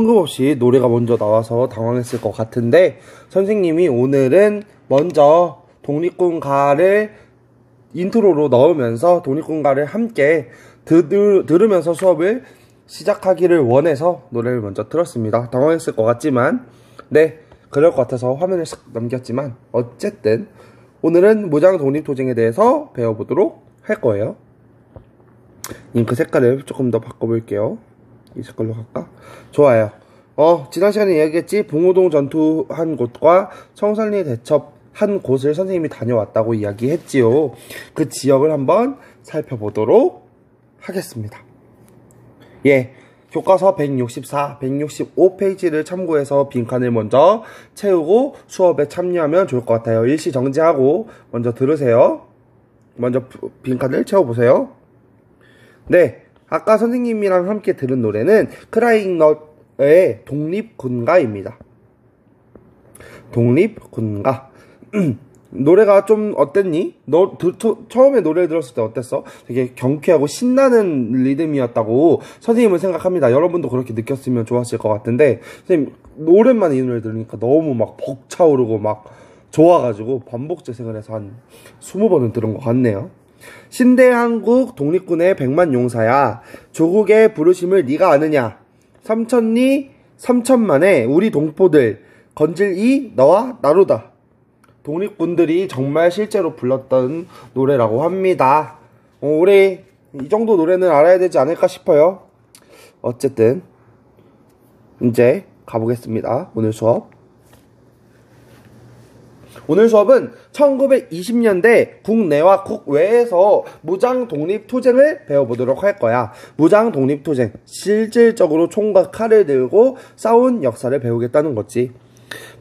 뜬금없이 노래가 먼저 나와서 당황했을 것 같은데, 선생님이 오늘은 먼저 독립군가를 인트로로 넣으면서 독립군가를 함께 들으면서 수업을 시작하기를 원해서 노래를 먼저 틀었습니다. 당황했을 것 같지만, 네, 그럴 것 같아서 화면을 싹 넘겼지만, 어쨌든 오늘은 무장 독립투쟁에 대해서 배워보도록 할 거예요. 잉크 색깔을 조금 더 바꿔볼게요. 이 색깔로 할까? 좋아요. 지난 시간에 이야기했지. 봉오동 전투한 곳과 청산리 대첩한 곳을 선생님이 다녀왔다고 이야기했지요. 그 지역을 한번 살펴보도록 하겠습니다. 예, 교과서 164, 165페이지를 참고해서 빈칸을 먼저 채우고 수업에 참여하면 좋을 것 같아요. 일시 정지하고 먼저 들으세요. 먼저 빈칸을 채워보세요. 네, 아까 선생님이랑 함께 들은 노래는 크라잉넛의 독립군가입니다. 독립군가. 노래가 좀 어땠니? 너 처음에 노래를 들었을 때 어땠어? 되게 경쾌하고 신나는 리듬이었다고 선생님은 생각합니다. 여러분도 그렇게 느꼈으면 좋았을 것 같은데, 선생님 오랜만에 이 노래 들으니까 너무 막 벅차오르고 막 좋아가지고 반복 재생을 해서 한 20번은 들은 것 같네요. 신대한국 독립군의 백만 용사야, 조국의 부르심을 네가 아느냐, 삼천리 삼천만의 우리 동포들 건질이 너와 나로다. 독립군들이 정말 실제로 불렀던 노래라고 합니다. 우리 이 정도 노래는 알아야 되지 않을까 싶어요. 어쨌든 이제 가보겠습니다. 오늘 수업은 1920년대 국내와 국외에서 무장 독립투쟁을 배워보도록 할 거야. 무장 독립투쟁, 실질적으로 총과 칼을 들고 싸운 역사를 배우겠다는 거지.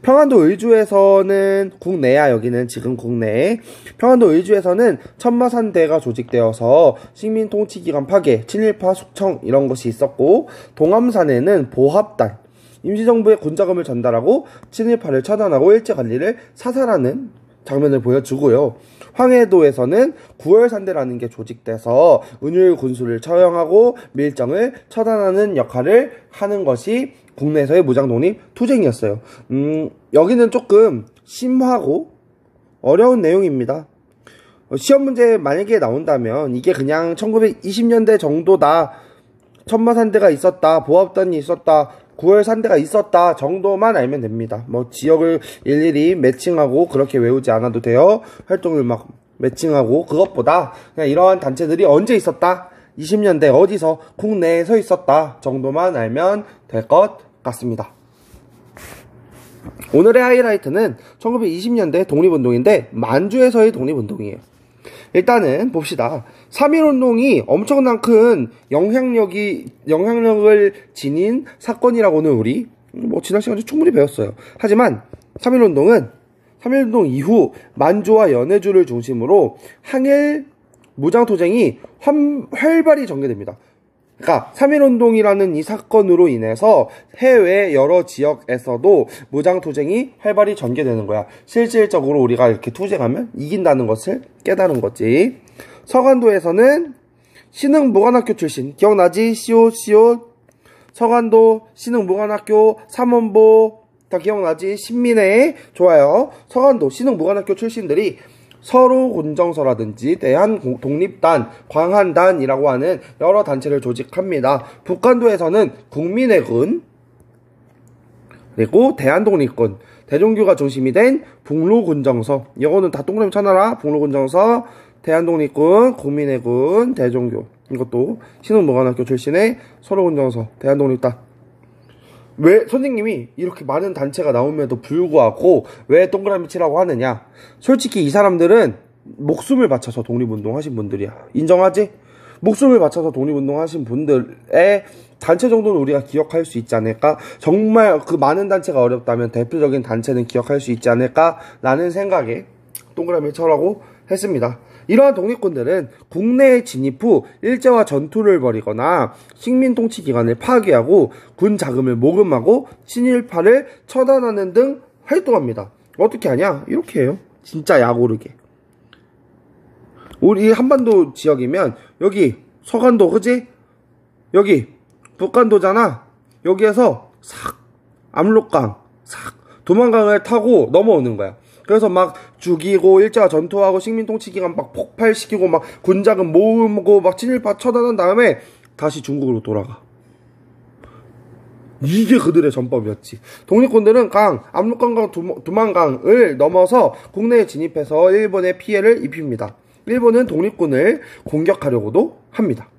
평안도 의주에서는 국내야, 여기는 지금 국내에. 평안도 의주에서는 천마산대가 조직되어서 식민통치기관 파괴, 친일파 숙청 이런 것이 있었고, 동암산에는 보합단, 임시정부의 군자금을 전달하고 친일파를 처단하고 일제관리를 사살하는 장면을 보여주고요. 황해도에서는 9월산대라는 게 조직돼서 은율 군수를 처형하고 밀정을 처단하는 역할을 하는 것이 국내에서의 무장독립 투쟁이었어요. 여기는 조금 심하고 어려운 내용입니다. 시험 문제 만약에 나온다면 이게 그냥 1920년대 정도다, 천마산대가 있었다, 보합단이 있었다, 9월산대가 있었다 정도만 알면 됩니다. 뭐 지역을 일일이 매칭하고 그렇게 외우지 않아도 돼요. 활동을 막 매칭하고, 그것보다 그냥 이러한 단체들이 언제 있었다, 20년대 어디서 국내에서 있었다 정도만 알면 될 것 같습니다. 오늘의 하이라이트는 1920년대 독립운동인데 만주에서의 독립운동이에요. 일단은 봅시다. 3.1운동이 엄청난 큰 영향력을 지닌 사건이라고는 우리 지난 시간에 충분히 배웠어요. 하지만 3.1운동 이후 만주와 연해주를 중심으로 항일 무장투쟁이 활발히 전개됩니다. 그러니까 3.1운동이라는 이 사건으로 인해서 해외 여러 지역에서도 무장투쟁이 활발히 전개되는 거야. 실질적으로 우리가 이렇게 투쟁하면 이긴다는 것을 깨달은 거지. 서간도에서는 신흥무관학교 출신, 기억나지? 시옷 서간도 신흥무관학교 3원보 다 기억나지? 신민회. 좋아요. 서간도 신흥무관학교 출신들이 서로군정서라든지 대한독립단, 광한단이라고 하는 여러 단체를 조직합니다. 북한도에서는 국민회군, 그리고 대한독립군, 대종교가 중심이 된 북로군정서, 이거는 다 동그라미 쳐놔라. 북로군정서, 대한독립군, 국민회군, 대종교, 이것도 신흥무관학교 출신의 서로군정서, 대한독립단. 왜 선생님이 이렇게 많은 단체가 나옴에도 불구하고 왜 동그라미 치라고 하느냐? 솔직히 이 사람들은 목숨을 바쳐서 독립운동 하신 분들이야. 인정하지? 목숨을 바쳐서 독립운동 하신 분들의 단체 정도는 우리가 기억할 수 있지 않을까? 정말 그 많은 단체가 어렵다면 대표적인 단체는 기억할 수 있지 않을까? 라는 생각에 동그라미 쳐라고 했습니다. 이러한 독립군들은 국내에 진입 후 일제와 전투를 벌이거나 식민통치기관을 파괴하고 군 자금을 모금하고 친일파를 처단하는 등 활동합니다. 어떻게 하냐? 이렇게 해요. 진짜 약오르게. 우리 한반도 지역이면 여기 서간도, 그지? 여기 북간도잖아. 여기에서 싹 압록강 싹 두만강을 타고 넘어오는 거야. 그래서 막 죽이고 일제와 전투하고 식민통치기간 막 폭발시키고 막 군자금 모으고 막 친일파 처단한 다음에 다시 중국으로 돌아가. 이게 그들의 전법이었지. 독립군들은 압록강과 두만강을 넘어서 국내에 진입해서 일본에 피해를 입힙니다. 일본은 독립군을 공격하려고도 합니다.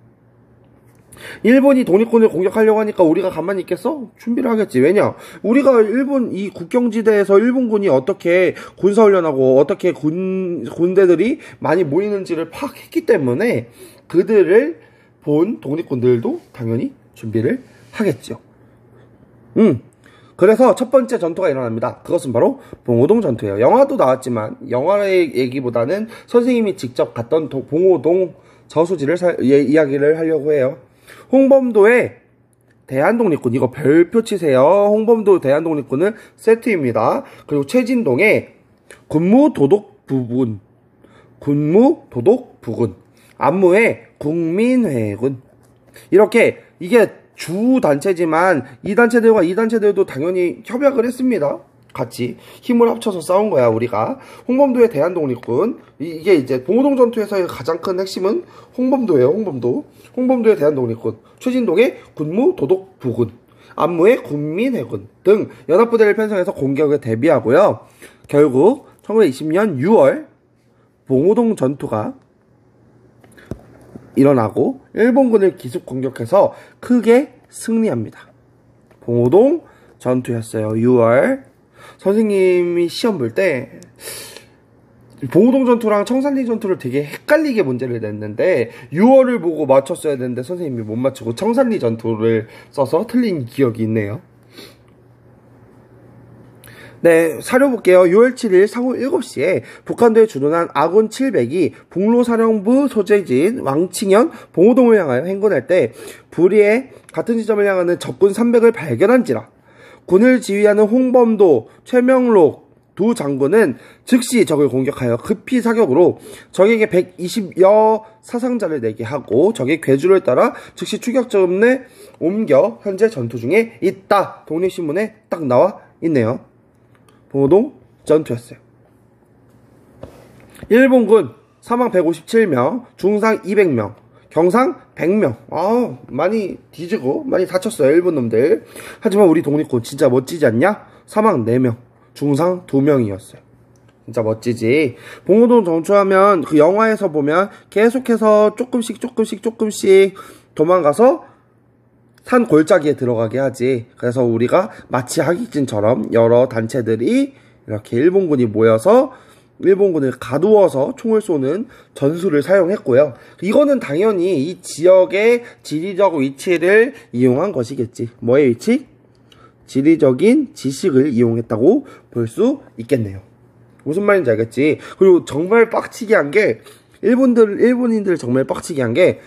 일본이 독립군을 공격하려고 하니까 우리가 가만히 있겠어? 준비를 하겠지. 왜냐? 우리가 일본 이 국경지대에서 일본군이 어떻게 군사훈련하고 어떻게 군대들이 많이 모이는지를 파악했기 때문에 그들을 본 독립군들도 당연히 준비를 하겠죠. 그래서 첫 번째 전투가 일어납니다. 그것은 바로 봉오동 전투예요. 영화도 나왔지만 영화의 얘기보다는 선생님이 직접 갔던 봉오동 저수지를 이야기를 하려고 해요. 홍범도의 대한독립군, 이거 별표 치세요. 홍범도 대한독립군은 세트입니다. 그리고 최진동의 군무도독부군, 안무의 국민회군. 이렇게 이게 주 단체지만 이 단체들도 당연히 협약을 했습니다. 같이 힘을 합쳐서 싸운 거야 우리가. 홍범도의 대한독립군, 이게 이제 봉오동 전투에서의 가장 큰 핵심은 홍범도예요. 홍범도의 대한독립군, 최진동의 군무도독부군, 안무의 국민해군 등 연합부대를 편성해서 공격에 대비하고요. 결국 1920년 6월 봉오동 전투가 일어나고 일본군을 기습 공격해서 크게 승리합니다. 봉오동 전투였어요. 6월. 선생님이 시험 볼 때 봉오동 전투랑 청산리 전투를 되게 헷갈리게 문제를 냈는데 6월을 보고 맞췄어야 되는데 선생님이 못 맞추고 청산리 전투를 써서 틀린 기억이 있네요. 네, 사료 볼게요. 6월 7일 상후 7시에 북한도에 주둔한 아군 700이 북로사령부 소재지인 왕칭현 봉오동을 향하여 행군할 때 불의에 같은 지점을 향하는 적군 300을 발견한지라 군을 지휘하는 홍범도, 최명록 두 장군은 즉시 적을 공격하여 급히 사격으로 적에게 120여 사상자를 내게 하고 적의 궤주를 따라 즉시 추격점에 옮겨 현재 전투 중에 있다. 독립신문에 딱 나와 있네요. 봉오동 전투였어요. 일본군 사망 157명, 중상 200명, 경상 100명. 많이 뒤지고 많이 다쳤어요 일본 놈들. 하지만 우리 독립군 진짜 멋지지 않냐? 사망 4명, 중상 2명이었어요. 진짜 멋지지. 봉오동 전투하면 그 영화에서 보면 계속해서 조금씩 도망가서 산 골짜기에 들어가게 하지. 그래서 우리가 마치 하객진처럼 여러 단체들이 이렇게 일본군이 모여서 일본군을 가두어서 총을 쏘는 전술을 사용했고요. 이거는 당연히 이 지역의 지리적 위치를 이용한 것이겠지. 뭐의 위치? 지리적인 지식을 이용했다고 볼 수 있겠네요. 무슨 말인지 알겠지? 그리고 정말 빡치게 한 게 일본인들 정말 빡치게 한 게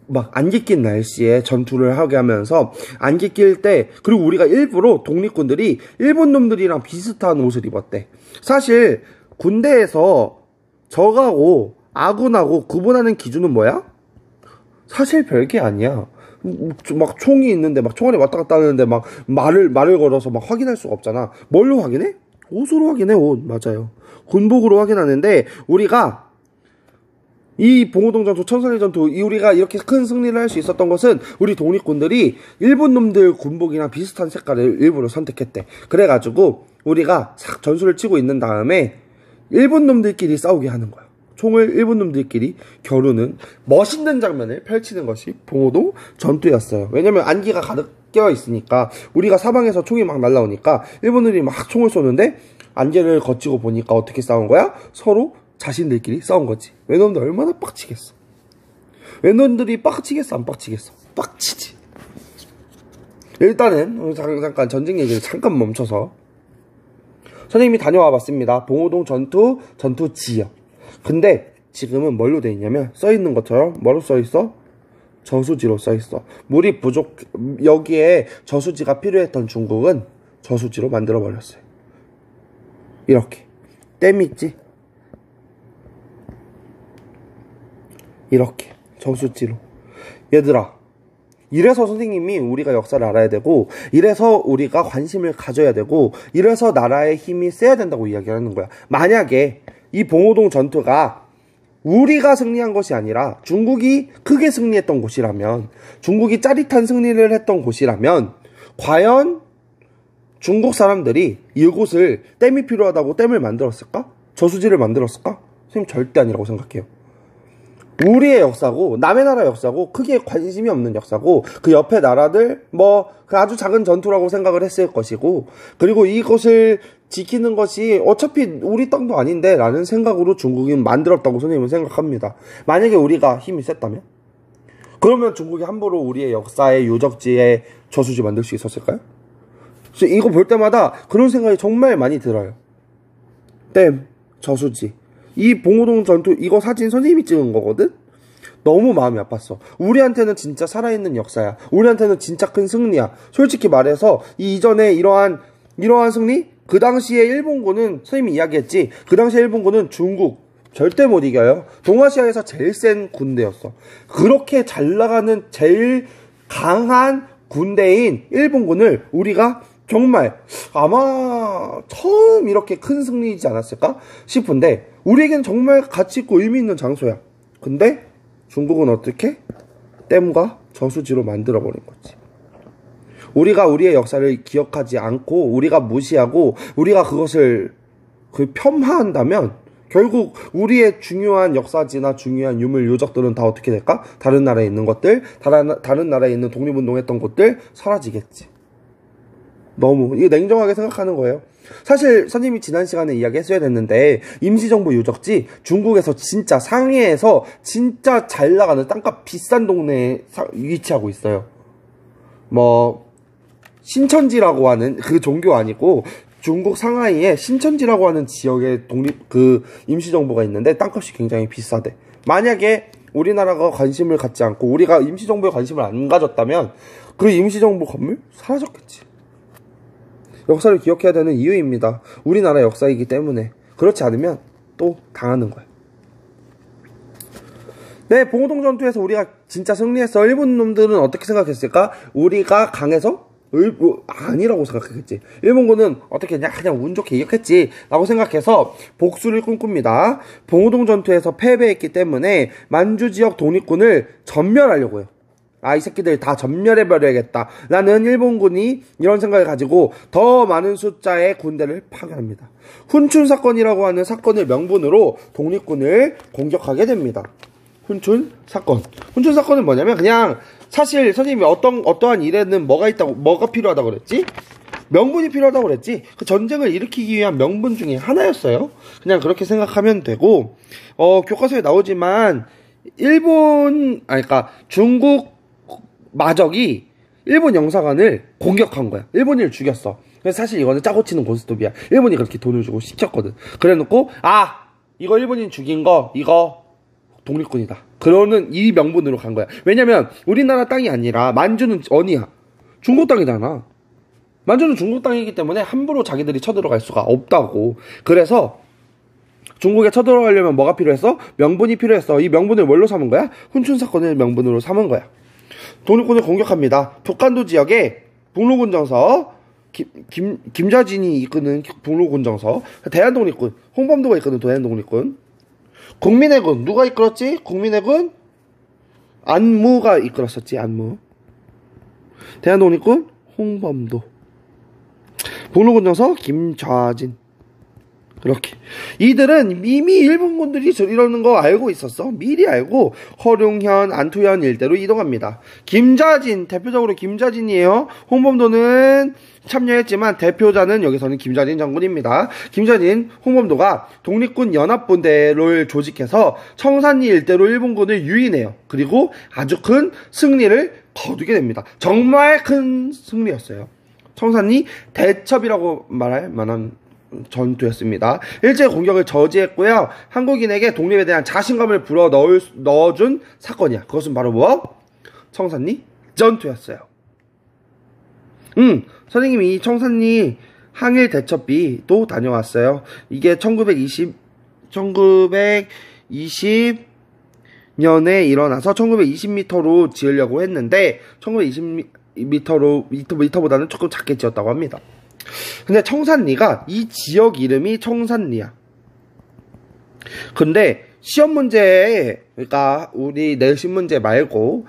막 안개 낀 날씨에 전투를 하게 하면서 안개 낄 때, 그리고 우리가 일부러 독립군들이 일본 놈들이랑 비슷한 옷을 입었대. 사실 군대에서 적하고 아군하고 구분하는 기준은 뭐야? 사실 별게 아니야. 막 총이 있는데 막 총알이 왔다 갔다 하는데 막 말을 걸어서 막 확인할 수가 없잖아. 뭘로 확인해? 옷으로 확인해. 옷. 맞아요. 군복으로 확인하는데 우리가 이 봉오동 전투, 청산리 전투, 우리가 이렇게 큰 승리를 할 수 있었던 것은 우리 독립군들이 일본 놈들 군복이랑 비슷한 색깔을 일부러 선택했대. 그래가지고 우리가 싹 전술을 치고 있는 다음에 일본 놈들끼리 싸우게 하는 거야. 총을 일본 놈들끼리 겨루는 멋있는 장면을 펼치는 것이 봉오동 전투였어요. 왜냐면 안기가 가득 껴 있으니까 우리가 사방에서 총이 막 날라오니까 일본들이 막 총을 쏘는데 안개를 거치고 보니까 어떻게 싸운 거야? 서로 자신들끼리 싸운 거지. 외놈들 얼마나 빡치겠어. 외놈들이 빡치겠어 안 빡치겠어? 빡치지. 일단은 잠깐 전쟁 얘기를 잠깐 멈춰서 선생님이 다녀와 봤습니다. 봉오동 전투 지역. 근데 지금은 뭘로 돼 있냐면 써있는 것처럼 뭐로 써있어? 저수지로 써있어. 물이 여기에 저수지가 필요했던 중국은 저수지로 만들어 버렸어요. 이렇게 댐 있지? 이렇게 저수지로. 얘들아, 이래서 선생님이 우리가 역사를 알아야 되고, 이래서 우리가 관심을 가져야 되고, 이래서 나라의 힘이 세야 된다고 이야기하는 거야. 만약에 이 봉오동 전투가 우리가 승리한 것이 아니라 중국이 크게 승리했던 곳이라면, 중국이 짜릿한 승리를 했던 곳이라면, 과연 중국 사람들이 이곳을 댐이 필요하다고 댐을 만들었을까? 저수지를 만들었을까? 선생님 절대 아니라고 생각해요. 우리의 역사고, 남의 나라 역사고, 크게 관심이 없는 역사고, 그 옆에 나라들 그 아주 작은 전투라고 생각을 했을 것이고, 그리고 이것을 지키는 것이 어차피 우리 땅도 아닌데 라는 생각으로 중국이 만들었다고 선생님은 생각합니다. 만약에 우리가 힘이 셌다면? 그러면 중국이 함부로 우리의 역사의 요적지에 저수지 만들 수 있었을까요? 이거 볼 때마다 그런 생각이 정말 많이 들어요. 댐, 저수지. 이 봉오동 전투, 이거 사진 선생님이 찍은 거거든? 너무 마음이 아팠어. 우리한테는 진짜 살아있는 역사야. 우리한테는 진짜 큰 승리야. 솔직히 말해서 이전에 이러한 승리? 그 당시에 일본군은 선생님이 이야기했지. 그 당시에 일본군은 중국 절대 못 이겨요. 동아시아에서 제일 센 군대였어. 그렇게 잘 나가는 제일 강한 군대인 일본군을 우리가 정말 아마 처음 이렇게 큰 승리이지 않았을까 싶은데, 우리에겐 정말 가치있고 의미있는 장소야. 근데 중국은 어떻게? 댐과 저수지로 만들어버린 거지. 우리가 우리의 역사를 기억하지 않고, 우리가 무시하고, 우리가 그것을 폄하한다면 결국 우리의 중요한 역사지나 중요한 유물 요적들은 다 어떻게 될까? 다른 나라에 있는 것들, 다른 나라에 있는 독립운동했던 곳들 사라지겠지. 너무 이거 냉정하게 생각하는 거예요. 사실 선생님이 지난 시간에 이야기했어야 됐는데, 임시정부 유적지 중국에서 진짜 상해에서 진짜 잘 나가는 땅값 비싼 동네에 위치하고 있어요. 신천지라고 하는 그 종교 아니고 중국 상하이에 신천지라고 하는 지역의 임시정부가 있는데 땅값이 굉장히 비싸대. 만약에 우리나라가 관심을 갖지 않고 우리가 임시정부에 관심을 안 가졌다면 그 임시정부 건물 사라졌겠지. 역사를 기억해야 되는 이유입니다. 우리나라 역사이기 때문에. 그렇지 않으면 또 당하는 거야. 네, 봉오동 전투에서 우리가 진짜 승리했어. 일본 놈들은 어떻게 생각했을까? 우리가 강해서? 아니라고 생각했겠지. 일본군은 어떻게 그냥 운 좋게 이겼겠지 라고 생각해서 복수를 꿈꿉니다. 봉오동 전투에서 패배했기 때문에 만주 지역 독립군을 전멸하려고 해요. 이 새끼들 다 전멸해버려야겠다 라는 일본군이 이런 생각을 가지고 더 많은 숫자의 군대를 파견합니다. 훈춘 사건이라고 하는 사건을 명분으로 독립군을 공격하게 됩니다. 훈춘 사건. 훈춘 사건은 뭐냐면, 그냥 사실 선생님이 어떠한 일에는 뭐가 필요하다고 그랬지? 명분이 필요하다고 그랬지? 그 전쟁을 일으키기 위한 명분 중에 하나였어요. 그냥 그렇게 생각하면 되고, 교과서에 나오지만 중국 마적이 일본 영사관을 공격한 거야. 일본인을 죽였어. 그래서 사실 이거는 짜고 치는 고스톱이야. 일본이 그렇게 돈을 주고 시켰거든. 그래 놓고 이거 일본인 죽인 거 이거 독립군이다. 그러는 이 명분으로 간 거야. 왜냐면 우리나라 땅이 아니라 만주는 어디야? 중국 땅이잖아. 만주는 중국 땅이기 때문에 함부로 자기들이 쳐들어갈 수가 없다고. 그래서 중국에 쳐들어가려면 뭐가 필요했어? 명분이 필요했어. 이 명분을 뭘로 삼은 거야? 훈춘 사건을 명분으로 삼은 거야. 독립군을 공격합니다. 독간도 지역에 북로군 정서, 김좌진이 이끄는 북로군 정서, 대한독립군, 홍범도가 이끄는 대한독립군, 국민의군 누가 이끌었지? 국민의군 안무가 이끌었었지. 안무. 대한독립군 홍범도, 북로군 정서 김좌진. 그렇게 이들은 이미 일본군들이 이러는 거 알고 있었어. 미리 알고 허룡현, 안투현 일대로 이동합니다. 김좌진, 대표적으로 김좌진이에요. 홍범도는 참여했지만 대표자는 여기서는 김좌진 장군입니다. 김좌진, 홍범도가 독립군 연합본대를 조직해서 청산리 일대로 일본군을 유인해요. 그리고 아주 큰 승리를 거두게 됩니다. 정말 큰 승리였어요. 청산리 대첩이라고 말할 만한 전투였습니다. 일제 공격을 저지했고요. 한국인에게 독립에 대한 자신감을 불어 넣어준 사건이야. 그것은 바로 청산리 전투였어요. 선생님이 이 청산리 항일 대첩비도 다녀왔어요. 이게 1920 년에 일어나서 1920m로 지으려고 했는데 1920m보다는 조금 작게 지었다고 합니다. 근데 청산리가 이 지역 이름이 청산리야. 근데 시험 문제에, 그러니까 우리 내신 문제 말고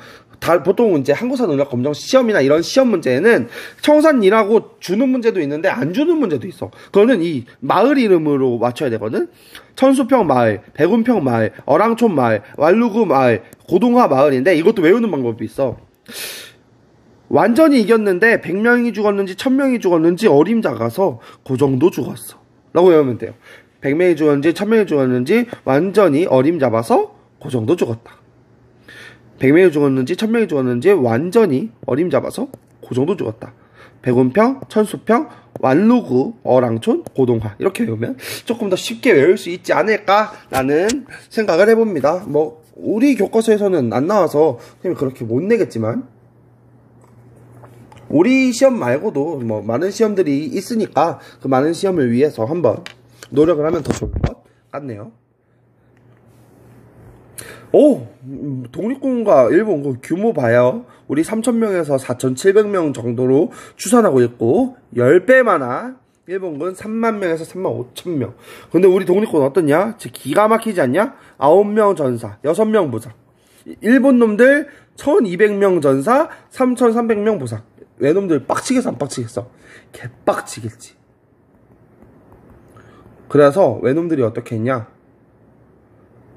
보통 이제 한국사능력검정 시험이나 이런 시험 문제에는 청산리라고 주는 문제도 있는데 안 주는 문제도 있어. 그거는 이 마을 이름으로 맞춰야 되거든. 천수평 마을, 백운평 마을, 어랑촌 마을, 왈루구 마을, 고동화 마을인데 이것도 외우는 방법이 있어. 완전히 이겼는데 100명이 죽었는지 1000명이 죽었는지 어림잡아서 그 정도 죽었어 라고 외우면 돼요. 100명이 죽었는지 1000명이 죽었는지 완전히 어림잡아서 그 정도 죽었다. 100명이 죽었는지 1000명이 죽었는지 완전히 어림잡아서 그 정도 죽었다. 백운평, 천수평, 왈루구, 어랑촌, 고동화 이렇게 외우면 조금 더 쉽게 외울 수 있지 않을까라는 생각을 해봅니다. 뭐 우리 교과서에서는 안 나와서 그렇게 못 내겠지만 우리 시험 말고도 뭐 많은 시험들이 있으니까 그 많은 시험을 위해서 한번 노력을 하면 더 좋을 것 같네요. 오! 독립군과 일본군 규모 봐요. 우리 3,000명에서 4,700명 정도로 추산하고 있고 10배 많아. 일본군 30,000명에서 35,000명. 근데 우리 독립군 어떻냐? 기가 막히지 않냐? 9명 전사, 6명 부상. 일본 놈들 1,200명 전사, 3,300명 부상. 외놈들 빡치겠어 안 빡치겠어? 개빡치겠지. 그래서 외놈들이 어떻게 했냐?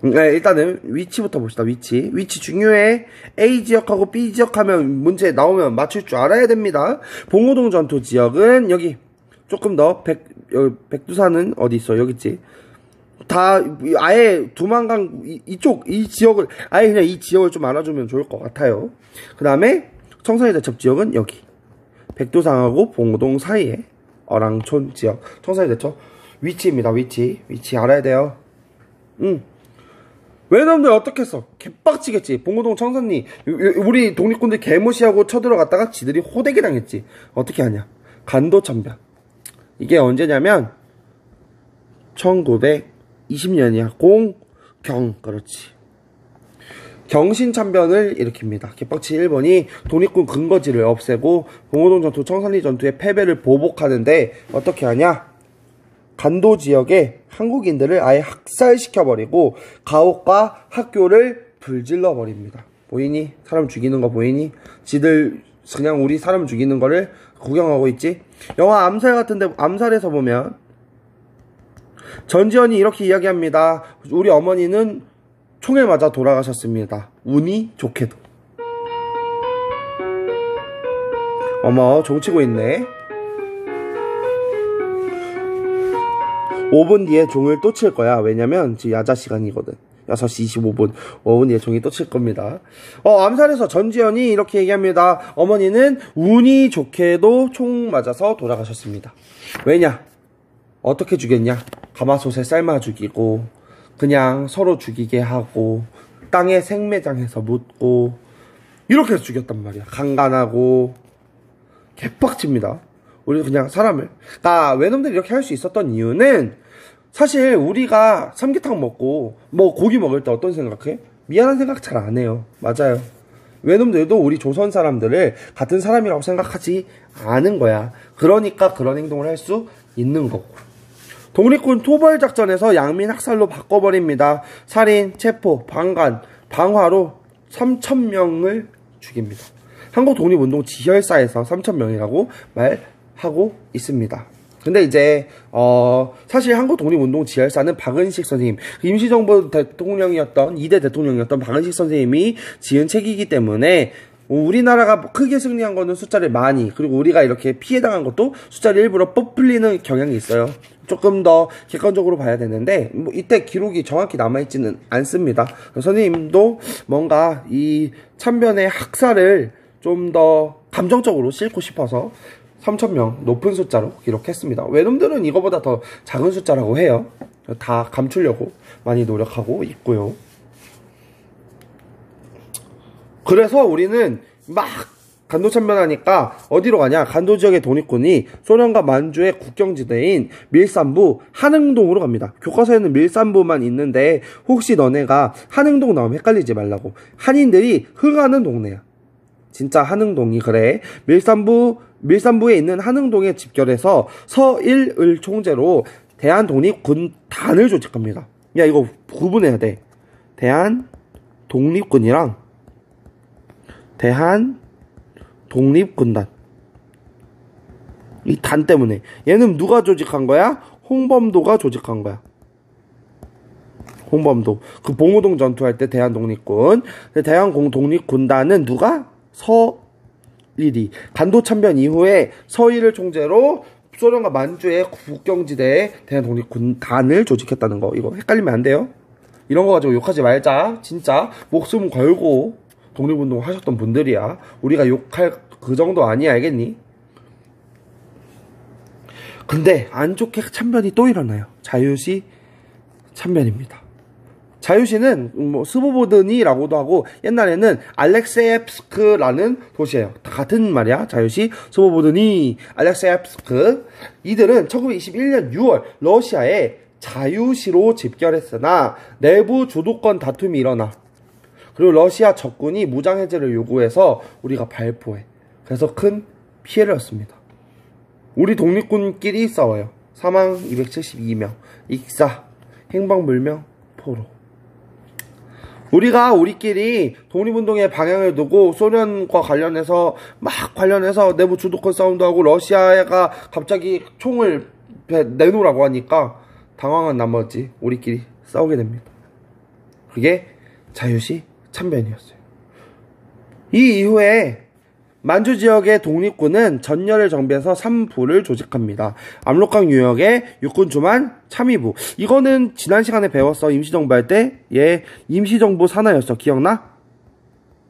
네, 일단은 위치부터 봅시다. 위치 중요해. A 지역하고 B 지역하면 문제 나오면 맞출 줄 알아야 됩니다. 봉오동 전투 지역은 여기 조금 더 백두산은 어디 있어? 여기 있지. 다 아예 두만강 이쪽 이 지역을 아예 그냥 이 지역을 좀 알아주면 좋을 것 같아요. 그 다음에 청산리 대첩 지역은 여기 백두산하고 봉오동 사이에 어랑촌 지역. 청산리 대첩 위치입니다. 위치 알아야 돼요. 외놈들 어떻게 했어? 개빡치겠지. 봉오동 청산리 우리 독립군들 개무시하고 쳐들어갔다가 지들이 호되게 당했지. 어떻게 하냐? 간도천변. 이게 언제냐면 1920년이야. 공경. 그렇지. 경신참변을 일으킵니다. 개빡치 일본이 독립군 근거지를 없애고 봉오동 전투, 청산리 전투의 패배를 보복하는데 어떻게 하냐? 간도 지역에 한국인들을 아예 학살시켜버리고 가옥과 학교를 불질러 버립니다. 보이니? 사람 죽이는 거 보이니? 지들 그냥 우리 사람 죽이는 거를 구경하고 있지? 영화 암살 같은데 암살에서 보면 전지현이 이렇게 이야기합니다. 우리 어머니는 총에 맞아 돌아가셨습니다. 운이 좋게도. 어머 종치고 있네. 5분 뒤에 종을 또 칠 거야. 왜냐면 지금 야자 시간이거든. 6시 25분 5분 뒤에 종이 또 칠 겁니다. 암살에서 전지현이 이렇게 얘기합니다. 어머니는 운이 좋게도 총 맞아서 돌아가셨습니다. 왜냐? 어떻게 죽였냐? 가마솥에 삶아 죽이고 그냥 서로 죽이게 하고 땅에 생매장해서 묻고 이렇게 해서 죽였단 말이야. 강간하고 개빡칩니다. 우리 그냥 사람을 외놈들이 이렇게 할 수 있었던 이유는 사실 우리가 삼계탕 먹고 뭐 고기 먹을 때 어떤 생각해? 미안한 생각 잘 안 해요. 맞아요. 외놈들도 우리 조선 사람들을 같은 사람이라고 생각하지 않은 거야. 그러니까 그런 행동을 할 수 있는 거고. 독립군 토벌작전에서 양민 학살로 바꿔버립니다. 살인, 체포, 방간, 방화로 3,000명을 죽입니다. 한국 독립운동 지혈사에서 3,000명이라고 말하고 있습니다. 근데 이제 사실 한국 독립운동 지혈사는 박은식 선생님, 임시정부 대통령이었던 2대 대통령이었던 박은식 선생님이 지은 책이기 때문에 우리나라가 크게 승리한 거는 숫자를 많이, 그리고 우리가 이렇게 피해당한 것도 숫자를 일부러 뽑풀리는 경향이 있어요. 조금 더 객관적으로 봐야 되는데 뭐 이때 기록이 정확히 남아있지는 않습니다. 선생님도 뭔가 이 참변의 학살을 좀 더 감정적으로 싣고 싶어서 3,000명 높은 숫자로 기록했습니다. 외놈들은 이거보다 더 작은 숫자라고 해요. 다 감추려고 많이 노력하고 있고요. 그래서 우리는 막 간도 참변하니까 어디로 가냐? 간도 지역의 독립군이 소련과 만주의 국경지대인 밀산부 한흥동으로 갑니다. 교과서에는 밀산부만 있는데 혹시 너네가 한흥동 나오면 헷갈리지 말라고. 한인들이 흥하는 동네야. 진짜 한흥동이 그래. 밀산부에 있는 한흥동에 집결해서 서일을 총재로 대한독립군단을 조직합니다. 야, 이거 구분해야 돼. 대한독립군이랑 대한독립군단. 이 단 때문에. 얘는 누가 조직한 거야? 홍범도가 조직한 거야. 홍범도. 그 봉오동 전투할 때 대한독립군. 대한독립군단은 누가? 서일이. 간도 참변 이후에 서일을 총재로 소련과 만주의 국경지대에 대한독립군단을 조직했다는 거. 이거 헷갈리면 안 돼요. 이런 거 가지고 욕하지 말자. 진짜 목숨 걸고 독립운동 하셨던 분들이야. 우리가 욕할 그 정도 아니야, 알겠니? 근데 안 좋게 참변이 또 일어나요. 자유시 참변입니다. 자유시는 뭐 스보보드니라고도 하고 옛날에는 알렉세옙스크라는 도시예요. 다 같은 말이야. 자유시, 스보보드니, 알렉세옙스크. 이들은 1921년 6월 러시아의 자유시로 집결했으나 내부 주도권 다툼이 일어나. 그리고 러시아 적군이 무장해제를 요구해서 우리가 발포해. 그래서 큰 피해를 얻습니다. 우리 독립군끼리 싸워요. 사망 272명, 익사, 행방불명, 포로. 우리끼리 독립운동의 방향을 두고 소련과 관련해서 내부 주도권 싸움도 하고 러시아가 갑자기 총을 내놓으라고 하니까 당황한 나머지 우리끼리 싸우게 됩니다. 그게 자유시 참변이었어요. 이 이후에 만주 지역의 독립군은 전열을 정비해서 3부를 조직합니다. 압록강 유역의 육군 주만 참의부. 이거는 지난 시간에 배웠어. 임시정부 할 때. 임시정부 산하였어. 기억나?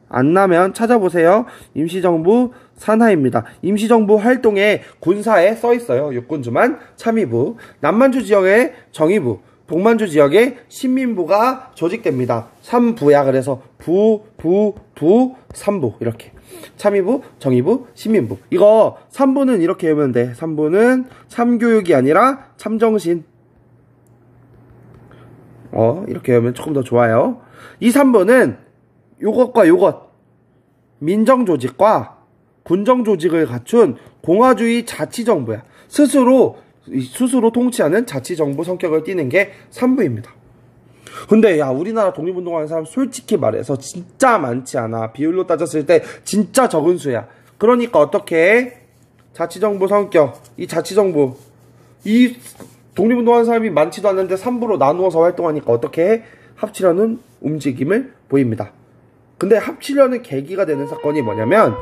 안 나면 찾아보세요. 임시정부 산하입니다. 임시정부 활동에 군사에 써있어요. 육군 주만 참의부. 남만주 지역의 정의부, 북만주 지역의 신민부가 조직됩니다. 3부야. 그래서 부, 3부 이렇게. 참의부, 정의부, 신민부. 이거 3부는 이렇게 외우면 돼. 3부는 참교육이 아니라 참정신. 이렇게 외우면 조금 더 좋아요. 이 3부는 요것과 요것, 민정조직과 군정조직을 갖춘 공화주의 자치정부야. 스스로 통치하는 자치정부 성격을 띠는 게 3부입니다. 근데 야, 우리나라 독립운동하는 사람 솔직히 말해서 진짜 많지 않아. 비율로 따졌을 때 진짜 적은 수야. 그러니까 어떻게 해? 자치정부 성격, 이 자치정부, 이 독립운동하는 사람이 많지도 않은데 3부로 나누어서 활동하니까 어떻게 해? 합치려는 움직임을 보입니다. 근데 합치려는 계기가 되는 사건이 뭐냐면,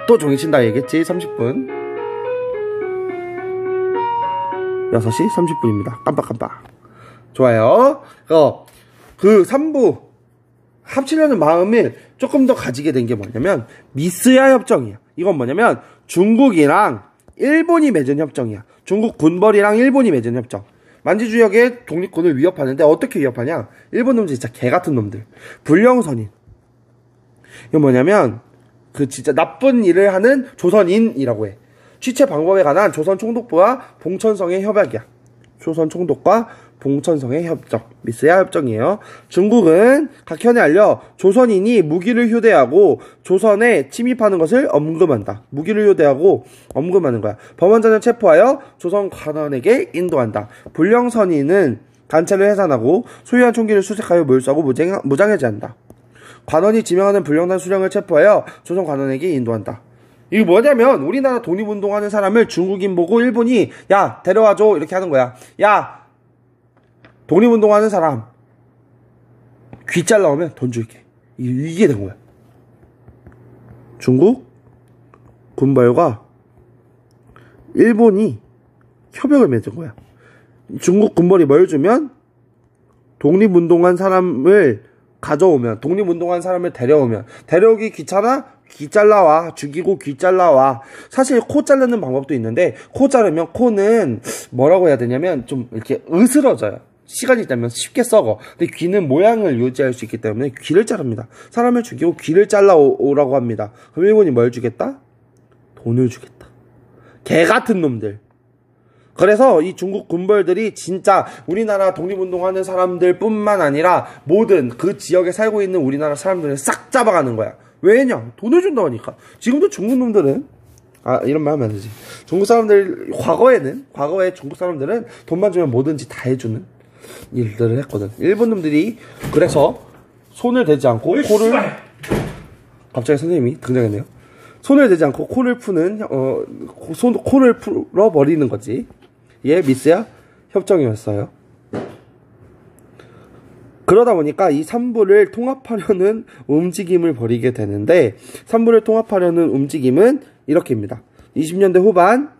또 종이 친다 얘기했지. 30분 6시 30분입니다 깜빡깜빡. 좋아요. 그 3부 합치려는 마음을 조금 더 가지게 된 게 뭐냐면 미스야 협정이야. 이건 뭐냐면 중국이랑 일본이 맺은 협정이야. 중국 군벌이랑 일본이 맺은 협정. 만주 지역의 독립군을 위협하는데 어떻게 위협하냐? 일본 놈들 진짜 개같은 놈들. 불령선인. 이건 뭐냐면 그 진짜 나쁜 일을 하는 조선인이라고 해. 취체 방법에 관한 조선 총독부와 봉천성의 협약이야. 조선 총독과 봉천성의 협정. 미스야 협정이에요. 중국은 각현에 알려 조선인이 무기를 휴대하고 조선에 침입하는 것을 엄금한다. 무기를 휴대하고 엄금하는 거야. 범원자는 체포하여 조선 관원에게 인도한다. 불령선인은 단체를 해산하고 소유한 총기를 수색하여 몰수하고 무장해제한다. 관원이 지명하는 불령단 수령을 체포하여 조선 관원에게 인도한다. 이게 뭐냐면 우리나라 독립운동하는 사람을 중국인 보고 일본이 야 데려와줘 이렇게 하는 거야. 야 독립운동하는 사람 귀 잘라오면 돈 줄게. 이게 된 거야. 중국 군벌과 일본이 협약을 맺은 거야. 중국 군벌이 뭘 주면 독립운동한 사람을 가져오면, 독립운동한 사람을 데려오기 귀찮아? 귀 잘라와. 죽이고 귀 잘라와. 사실 코 자르는 방법도 있는데 코 자르면 코는 뭐라고 해야 되냐면 좀 이렇게 으스러져요. 시간이 있다면 쉽게 썩어. 근데 귀는 모양을 유지할 수 있기 때문에 귀를 자릅니다. 사람을 죽이고 귀를 잘라오라고 합니다. 그럼 일본이 뭘 주겠다? 돈을 주겠다. 개 같은 놈들. 그래서 이 중국 군벌들이 진짜 우리나라 독립운동하는 사람들 뿐만 아니라 모든 그 지역에 살고 있는 우리나라 사람들을 싹 잡아가는 거야. 왜냐? 돈을 준다고 하니까. 지금도 중국 놈들은, 이런 말 하면 안 되지. 중국 사람들, 과거에 중국 사람들은 돈만 주면 뭐든지 다 해주는 일들을 했거든. 일본 놈들이 그래서 손을 대지 않고 코를, 갑자기 선생님이 등장했네요. 손을 대지 않고 코를 푸는, 코를 풀어버리는 거지. 예, 미스야 협정이었어요. 그러다 보니까 이 3부를 통합하려는 움직임을 벌이게 되는데, 3부를 통합하려는 움직임은 이렇게입니다. 20년대 후반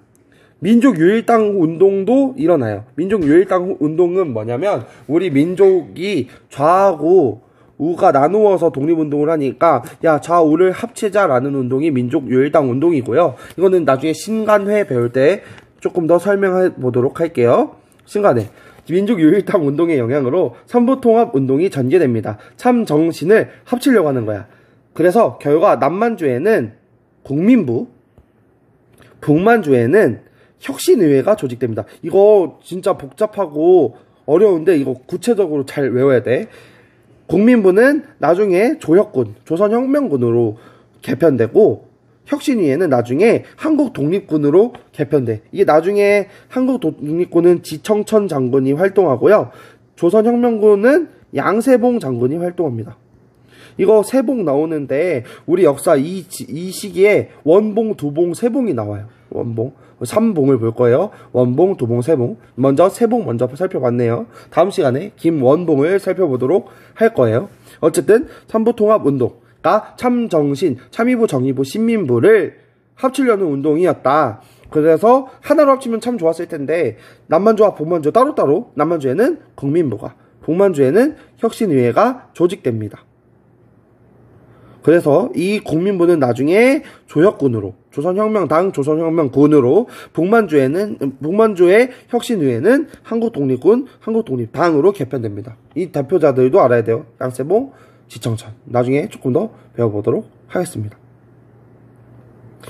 민족유일당 운동도 일어나요. 민족유일당 운동은 뭐냐면 우리 민족이 좌하고 우가 나누어서 독립운동을 하니까 야, 좌우를 합치자라는 운동이 민족유일당 운동이고요. 이거는 나중에 신간회 배울 때 조금 더 설명해 보도록 할게요. 신간회. 민족유일당 운동의 영향으로 삼부통합운동이 전개됩니다. 참정신을 합치려고 하는 거야. 그래서 결과 남만주에는 국민부, 북만주에는 혁신의회가 조직됩니다. 이거 진짜 복잡하고 어려운데 이거 구체적으로 잘 외워야 돼. 국민부는 나중에 조혁군, 조선혁명군으로 개편되고, 혁신위에는 나중에 한국독립군으로 개편돼. 이게 나중에 한국독립군은 지청천 장군이 활동하고요. 조선혁명군은 양세봉 장군이 활동합니다. 이거 세봉 나오는데 우리 역사 이 시기에 원봉, 두봉, 세봉이 나와요. 원봉, 3봉을 볼 거예요. 원봉, 두봉, 세봉. 먼저 세봉 먼저 살펴봤네요. 다음 시간에 김원봉을 살펴보도록 할 거예요. 어쨌든 삼부통합운동. 참정신, 참의부, 정의부, 신민부를 합치려는 운동이었다. 그래서 하나로 합치면 참 좋았을 텐데 남만주와 북만주 따로따로, 남만주에는 국민부가, 북만주에는 혁신의회가 조직됩니다. 그래서 이 국민부는 나중에 조혁군으로, 조선혁명당, 조선혁명군으로, 북만주의 혁신의회는 한국독립군, 한국독립당으로 개편됩니다. 이 대표자들도 알아야 돼요. 양세봉, 지청천. 나중에 조금 더 배워보도록 하겠습니다.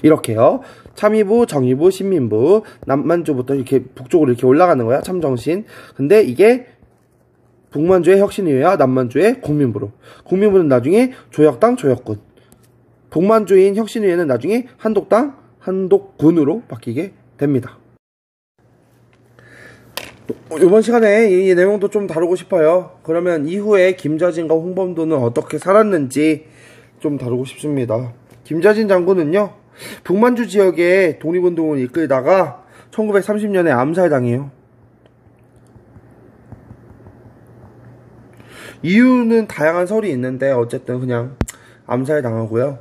이렇게요. 참의부, 정의부, 신민부, 남만주부터 이렇게 북쪽으로 이렇게 올라가는 거야. 참정신. 근데 이게 북만주의 혁신의회와 남만주의 국민부로. 국민부는 나중에 조혁당, 조혁군. 북만주인 혁신의회는 나중에 한독당, 한독군으로 바뀌게 됩니다. 이번 시간에 이 내용도 좀 다루고 싶어요. 그러면 이후에 김자진과 홍범도는 어떻게 살았는지 좀 다루고 싶습니다. 김자진 장군은요, 북만주 지역의 독립운동을 이끌다가 1930년에 암살당해요. 이유는 다양한 설이 있는데 어쨌든 그냥 암살당하고요.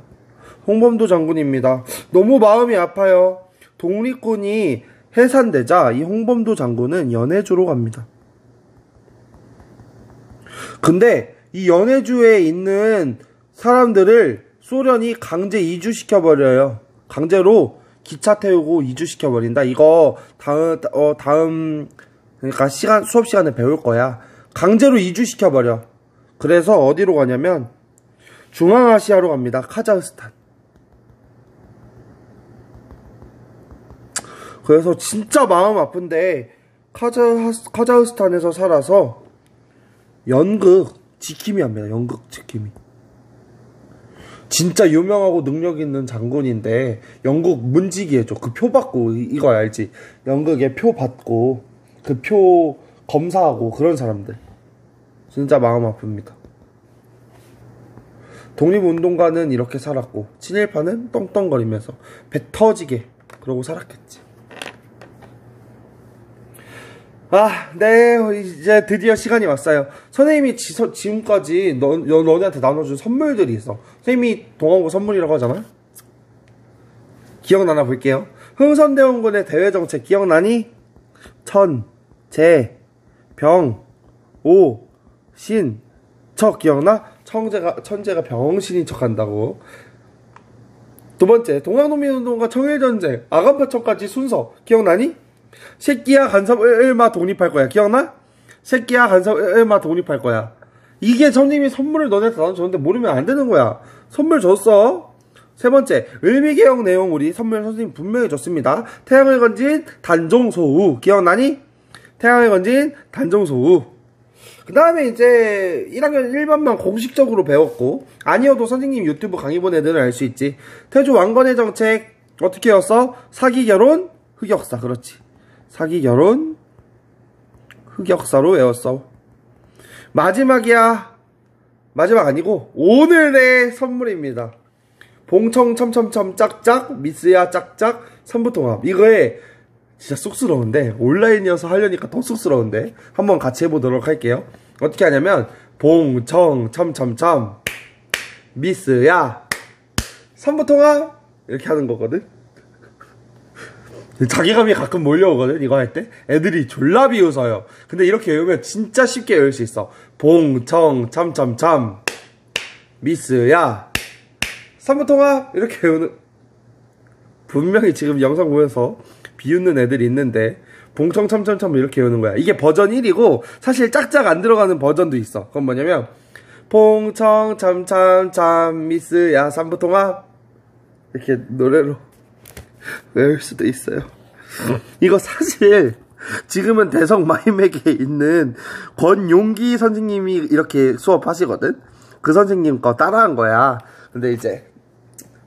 홍범도 장군입니다. 너무 마음이 아파요. 독립군이 해산되자 이 홍범도 장군은 연해주로 갑니다. 근데 이 연해주에 있는 사람들을 소련이 강제 이주시켜버려요. 강제로 기차 태우고 이주시켜버린다. 이거 다음 그러니까 수업 시간에 배울 거야. 강제로 이주시켜버려. 그래서 어디로 가냐면 중앙아시아로 갑니다. 카자흐스탄. 그래서 진짜 마음 아픈데 카자흐스탄에서 살아서 연극 지킴이 합니다. 연극 지킴이. 진짜 유명하고 능력 있는 장군인데 연극 문지기 해줘. 그 표 받고, 이거 알지? 연극에 표 받고 그 표 검사하고 그런 사람들. 진짜 마음 아픕니다. 독립운동가는 이렇게 살았고 친일파는 떵떵거리면서 배 터지게 그러고 살았겠지. 네, 이제 드디어 시간이 왔어요. 선생님이 지금까지 너네한테 나눠준 선물들이 있어. 선생님이 동아고 선물이라고 하잖아? 기억나나 볼게요. 흥선대원군의 대외정책 기억나니? 천, 재, 병, 오, 신, 척 기억나? 천재가 병신인 척 한다고. 두 번째, 동학농민운동과 청일전쟁, 아간파천까지 순서 기억나니? 새끼야 간섭 얼마 독립할 거야. 기억나? 새끼야 간섭 얼마 독립할 거야. 이게 선생님이 선물을 너네한테 나눠줬는데 모르면 안 되는 거야. 선물 줬어. 세 번째, 을미개혁 내용 우리 선물 선생님 분명히 줬습니다. 태양을 건진 단종소우. 기억나니? 태양을 건진 단종소우. 그 다음에 이제 1학년 1반만 공식적으로 배웠고, 아니어도 선생님 유튜브 강의 본 애들은 알 수 있지. 태조 왕건의 정책 어떻게 였어? 사기, 결혼, 흑역사. 그렇지. 사기, 결혼, 흑역사로 외웠어. 마지막이야. 마지막 아니고 오늘의 선물입니다. 봉청 첨첨첨 짝짝 미스야 짝짝 선부통합. 이거에 진짜 쑥스러운데 온라인이어서 하려니까 더 쑥스러운데 한번 같이 해보도록 할게요. 어떻게 하냐면 봉청 첨첨첨 미스야 선부통합 이렇게 하는 거거든. 자괴감이 가끔 몰려오거든. 이거 할 때 애들이 졸라 비웃어요. 근데 이렇게 외우면 진짜 쉽게 외울 수 있어. 봉청 첨첨첨 미스야 선부통합 이렇게 외우는. 분명히 지금 영상 보면서 비웃는 애들이 있는데 봉청 첨첨첨 이렇게 외우는 거야. 이게 버전 1이고 사실 짝짝 안 들어가는 버전도 있어. 그건 뭐냐면 봉청 첨첨첨 미스야 선부통합 이렇게 노래로 외울 수도 있어요. 이거 사실 지금은 대성 마임에게 있는 권용기 선생님이 이렇게 수업하시거든. 그 선생님 거 따라한 거야. 근데 이제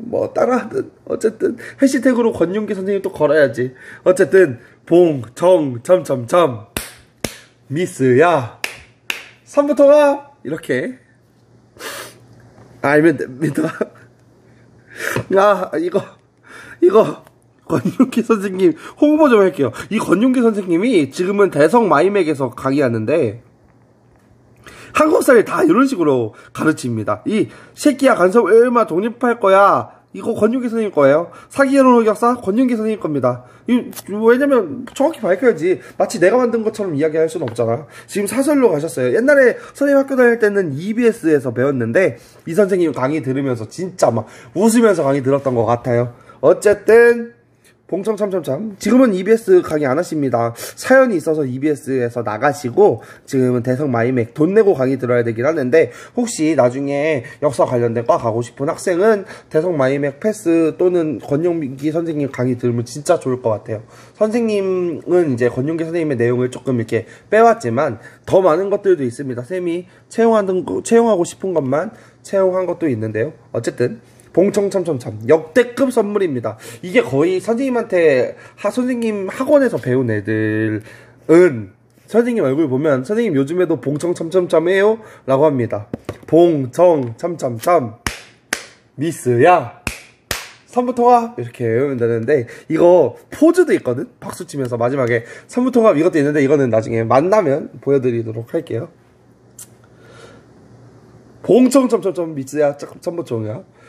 뭐 따라하든 어쨌든 해시태그로 권용기 선생님 또 걸어야지. 어쨌든 봉청 첨첨첨 미스야 선부통합 이렇게 알면 됩니다. 아 이거 권용기 선생님 홍보 좀 할게요. 이 권용기 선생님이 지금은 대성 마이맥에서 강의하는데 한국사를 다 이런 식으로 가르칩니다. 이 새끼야 간섭 얼마 독립할 거야. 이거 권용기 선생님 거예요. 사기 결혼 흑역사 권용기 선생님 겁니다. 왜냐면 정확히 밝혀야지. 마치 내가 만든 것처럼 이야기할 수는 없잖아. 지금 사설로 가셨어요. 옛날에 선생님 학교 다닐 때는 EBS에서 배웠는데 이 선생님 강의 들으면서 진짜 막 웃으면서 강의 들었던 것 같아요. 어쨌든 봉청 참참참 지금은 EBS 강의 안 하십니다. 사연이 있어서 EBS에서 나가시고 지금은 대성 마이맥 돈 내고 강의 들어야 되긴 하는데 혹시 나중에 역사 관련된 과 가고 싶은 학생은 대성 마이맥 패스 또는 권용기 선생님 강의 들으면 진짜 좋을 것 같아요. 선생님은 이제 권용기 선생님의 내용을 조금 이렇게 빼왔지만 더 많은 것들도 있습니다. 쌤이 채용하고 싶은 것만 채용한 것도 있는데요. 어쨌든 봉청 참참참 역대급 선물입니다. 이게 거의 선생님한테 선생님 학원에서 배운 애들은 선생님 얼굴 보면 선생님 요즘에도 봉청 참참참 해요? 라고 합니다. 봉청 참참참 미스야 선부통합 이렇게 외우면 되는데 이거 포즈도 있거든? 박수 치면서 마지막에 선부통합 이것도 있는데 이거는 나중에 만나면 보여드리도록 할게요. 봉청 참참참 미스야 선부통합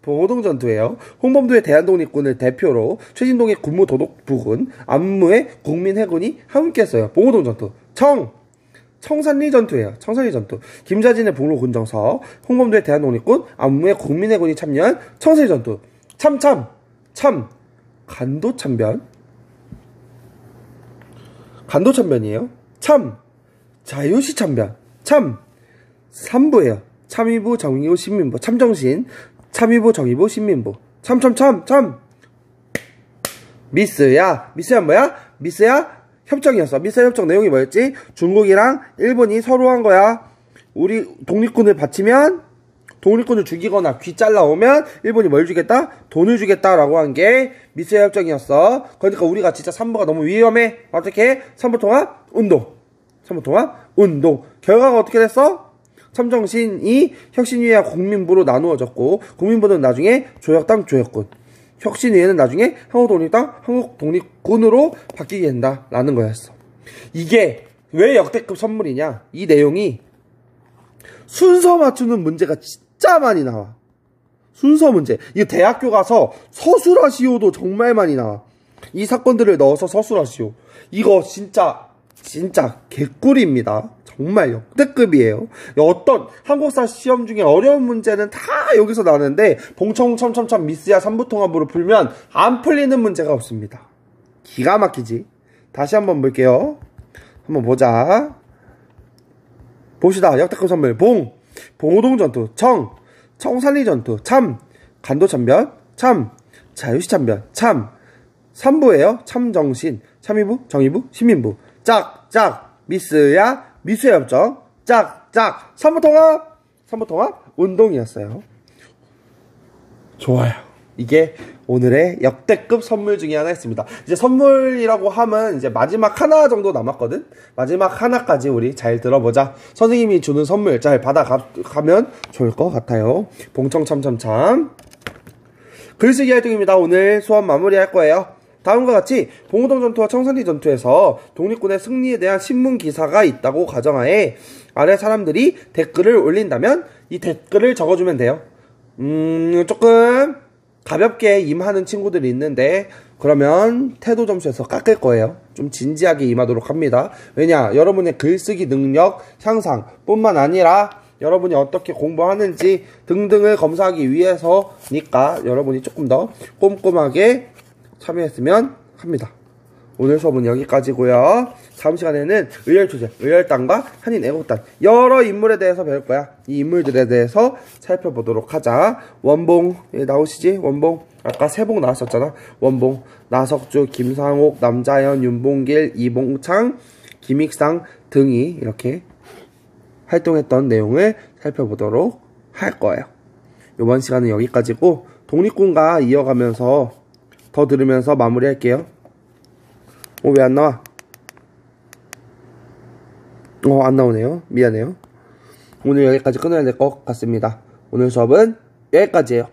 봉호동전투예요. 홍범도의 대한독립군을 대표로 최진동의 군무 도독 부군, 안무의 국민해군이 함께했어요. 봉호동전투. 청산리전투예요. 청산리전투. 김자진의 북로군정서, 홍범도의 대한독립군, 안무의 국민해군이 참여한 청산리전투. 간도참변. 간도참변이에요. 자유시참변. 삼부예요. 참의부, 정의부, 신민부, 참정신, 참의부, 정의부, 신민부, 미스야 뭐야? 미스야 협정이었어. 미스야 협정 내용이 뭐였지? 중국이랑 일본이 서로 한 거야. 우리 독립군을 바치면, 독립군을 죽이거나 귀 잘라오면 일본이 뭘 주겠다? 돈을 주겠다라고 한 게 미스야 협정이었어. 그러니까 우리가 진짜 삼부가 너무 위험해. 어떻게? 삼부통합 운동. 결과가 어떻게 됐어? 참정신이 혁신위와 국민부로 나누어졌고 국민부는 나중에 조약당 조약군, 혁신위에는 나중에 한국독립당 한국독립군으로 바뀌게 된다라는 거였어. 이게 왜 역대급 선물이냐? 이 내용이 순서 맞추는 문제가 진짜 많이 나와. 순서 문제. 이거 대학교 가서 서술하시오도 정말 많이 나와. 이 사건들을 넣어서 서술하시오. 이거 진짜 개꿀입니다. 정말 역대급이에요. 어떤 한국사 시험 중에 어려운 문제는 다 여기서 나오는데 봉청 첨첨첨 미스야 삼부통합으로 풀면 안 풀리는 문제가 없습니다. 기가 막히지. 다시 한번 볼게요. 한번 보자. 봅시다. 역대급 선물 봉오동 전투 청산리 전투 참, 간도참변 참, 자유시참변 참, 3부예요. 참정신, 참의부, 정의부, 시민부, 짝, 미스야, 미수의 협정, 짝, 3부 통합, 운동이었어요. 좋아요. 이게 오늘의 역대급 선물 중에 하나였습니다. 이제 선물이라고 하면 이제 마지막 하나 정도 남았거든? 마지막 하나까지 우리 잘 들어보자. 선생님이 주는 선물 잘 받아가면 좋을 것 같아요. 봉청참참참. 글쓰기 활동입니다. 오늘 수업 마무리할 거예요. 다음과 같이 봉오동 전투와 청산리 전투에서 독립군의 승리에 대한 신문 기사가 있다고 가정하에 아래 사람들이 댓글을 올린다면 이 댓글을 적어주면 돼요. 조금 가볍게 임하는 친구들이 있는데 그러면 태도 점수에서 깎을 거예요. 좀 진지하게 임하도록 합니다. 왜냐? 여러분의 글쓰기 능력 향상 뿐만 아니라 여러분이 어떻게 공부하는지 등등을 검사하기 위해서니까 여러분이 조금 더 꼼꼼하게 참여했으면 합니다. 오늘 수업은 여기까지고요. 다음 시간에는 의열투쟁, 의열단과 한인애국단 여러 인물에 대해서 배울 거야. 이 인물들에 대해서 살펴보도록 하자. 원봉 나오시지? 원봉 아까 세봉 나왔었잖아. 원봉, 나석주, 김상옥, 남자연, 윤봉길, 이봉창, 김익상 등이 이렇게 활동했던 내용을 살펴보도록 할 거예요. 이번 시간은 여기까지고 독립군과 이어가면서 더 들으면서 마무리할게요. 왜 안 나와? 안 나오네요. 미안해요. 오늘 여기까지 끊어야 될 것 같습니다. 오늘 수업은 여기까지예요.